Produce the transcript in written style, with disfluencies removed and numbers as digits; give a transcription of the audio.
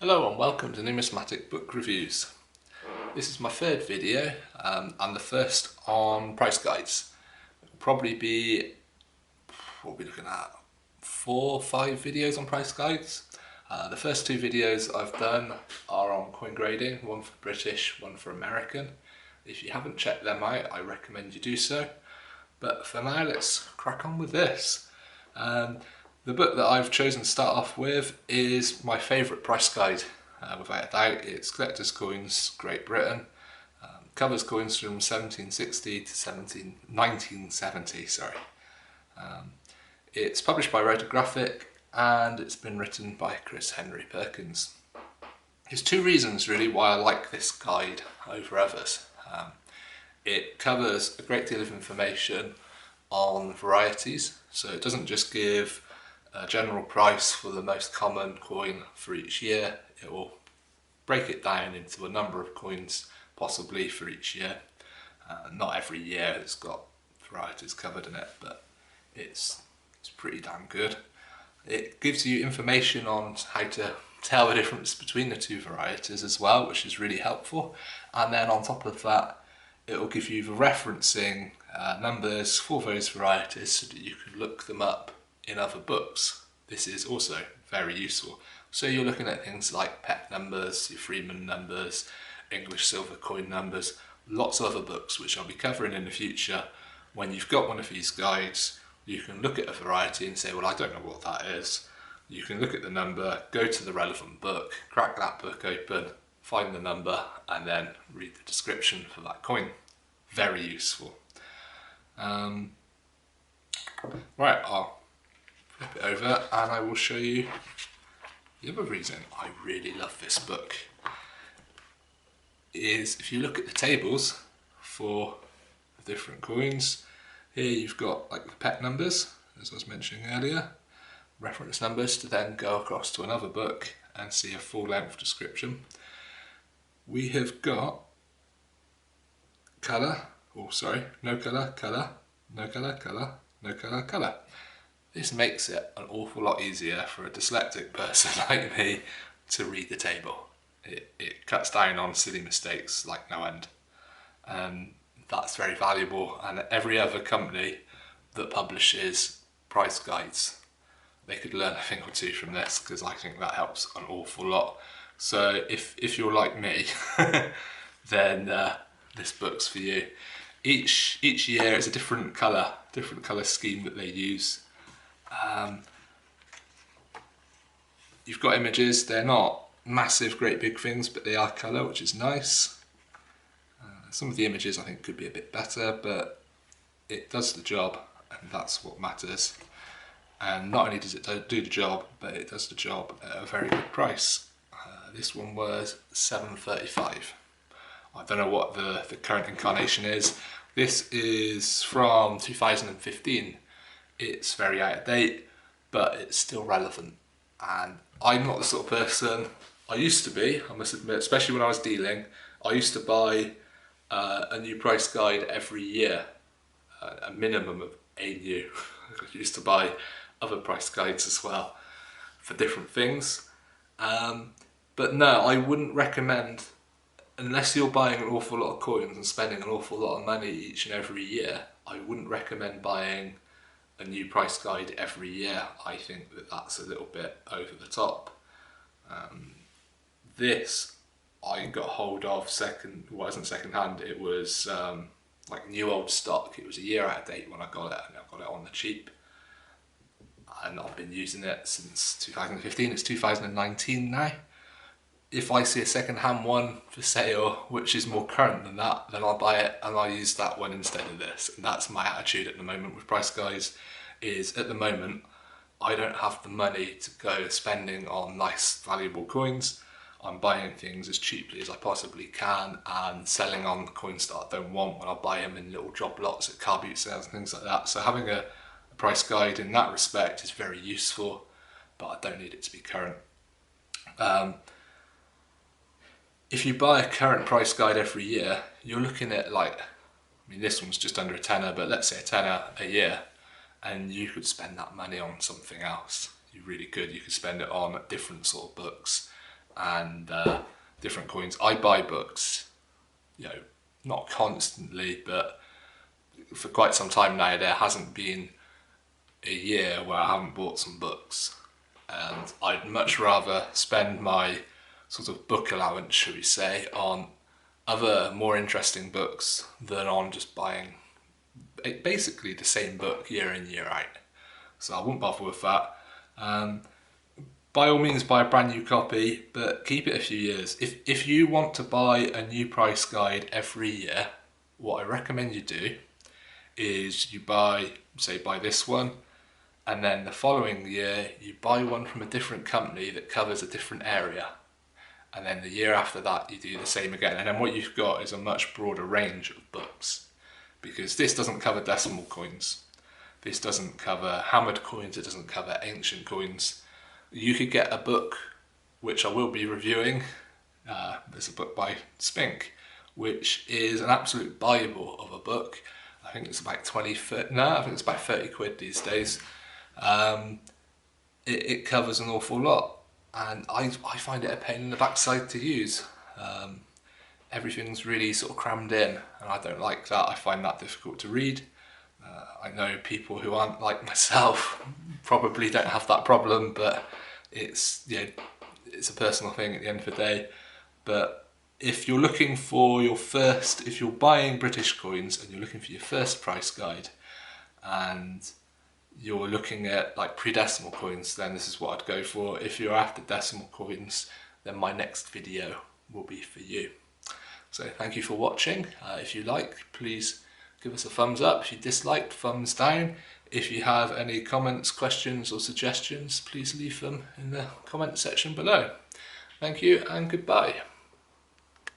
Hello and welcome to Numismatic Book Reviews. This is my third video and the first on price guides. It'll probably be, we'll be looking at 4 or 5 videos on price guides. The first 2 videos I've done are on coin grading, one for British, one for American. If you haven't checked them out, I recommend you do so. But for now, let's crack on with this. The book that I've chosen to start off with is my favourite price guide, without a doubt. It's Collector's Coins, Great Britain. Covers coins from 1760 to 1970. It's published by Rotographic and it's been written by Chris Henry Perkins. There's 2 reasons really why I like this guide over others. It covers a great deal of information on varieties, so it doesn't just give a general price for the most common coin for each year. It will break it down into a number of coins possibly for each year. Not every year it's got varieties covered in it, but it's pretty damn good. It gives you information on how to tell the difference between the 2 varieties as well, which is really helpful. And then on top of that, it will give you the referencing numbers for those varieties so that you can look them up in other books. This is also very useful. So you're looking at things like Peck numbers, your Freeman numbers, English silver coin numbers, lots of other books which I'll be covering in the future. When you've got one of these guides, you can look at a variety and say, well, I don't know what that is. You can look at the number, go to the relevant book, crack that book open, find the number, and then read the description for that coin. Very useful. Right, I'll flip it over and I will show you the other reason I really love this book. Is if you look at the tables for the different coins, here you've got like the Peck numbers, as I was mentioning earlier, reference numbers to then go across to another book and see a full-length description. We have got colour, no colour, colour, no colour, colour, no colour, colour. This makes it an awful lot easier for a dyslexic person like me to read the table. It cuts down on silly mistakes like no end. That's very valuable, and every other company that publishes price guides, they could learn a thing or 2 from this, because I think that helps an awful lot. So if you're like me, then this book's for you. Each year it's a different colour scheme that they use. You've got images, they're not massive, great big things, but they are colour, which is nice. Some of the images I think could be a bit better, but it does the job, and that's what matters. And not only does it do the job, but it does the job at a very good price. This one was $7.35. I don't know what the current incarnation is. This is from 2015. It's very out of date, but it's still relevant. And I'm not the sort of person, I used to be, I must admit, especially when I was dealing, I used to buy a new price guide every year, a minimum of a new. I used to buy other price guides as well for different things. But no, I wouldn't recommend, unless you're buying an awful lot of coins and spending an awful lot of money each and every year, I wouldn't recommend buying a new price guide every year. I think that that's a little bit over the top. This I got hold of wasn't second hand, it was like new old stock. It was a year out of date when I got it, and I got it on the cheap. And I've been using it since 2015, it's 2019 now. If I see a second-hand one for sale which is more current than that, then I'll buy it and I'll use that one instead of this. And that's my attitude at the moment with price guides, is at the moment I don't have the money to go spending on nice valuable coins. I'm buying things as cheaply as I possibly can and selling on coins that I don't want when I buy them in little job lots at car boot sales and things like that. So having a price guide in that respect is very useful, but I don't need it to be current. If you buy a current price guide every year, you're looking at like, I mean this one's just under a tenner, but let's say a tenner a year, and you could spend that money on something else. You really could. You could spend it on different sort of books. and different coins. I buy books, you know, not constantly, but for quite some time now there hasn't been a year where I haven't bought some books, and I'd much rather spend my sort of book allowance, should we say, on other more interesting books than on just buying basically the same book year in, year out. So I wouldn't bother with that. By all means buy a brand new copy, but keep it a few years. If you want to buy a new price guide every year, what I recommend you do is you buy this one, and then the following year you buy one from a different company that covers a different area, and then the year after that you do the same again, and then what you've got is a much broader range of books, because this doesn't cover decimal coins, this doesn't cover hammered coins, it doesn't cover ancient coins. You could get a book, which I will be reviewing, there's a book by Spink, which is an absolute bible of a book. I think it's about 20, no, I think it's about 30 quid these days. It covers an awful lot, and I find it a pain in the backside to use. Everything's really sort of crammed in, and I don't like that. I find that difficult to read. I know people who aren't like myself probably don't have that problem, but it's, you know, it's a personal thing at the end of the day. But if you're looking for your first, if you're buying British coins and you're looking for your first price guide, and you're looking at like pre-decimal coins, then this is what I'd go for. If you're after decimal coins, then my next video will be for you. So thank you for watching. If you like, please give us a thumbs up. If you disliked, thumbs down. If you have any comments, questions or suggestions, please leave them in the comment section below. Thank you and goodbye.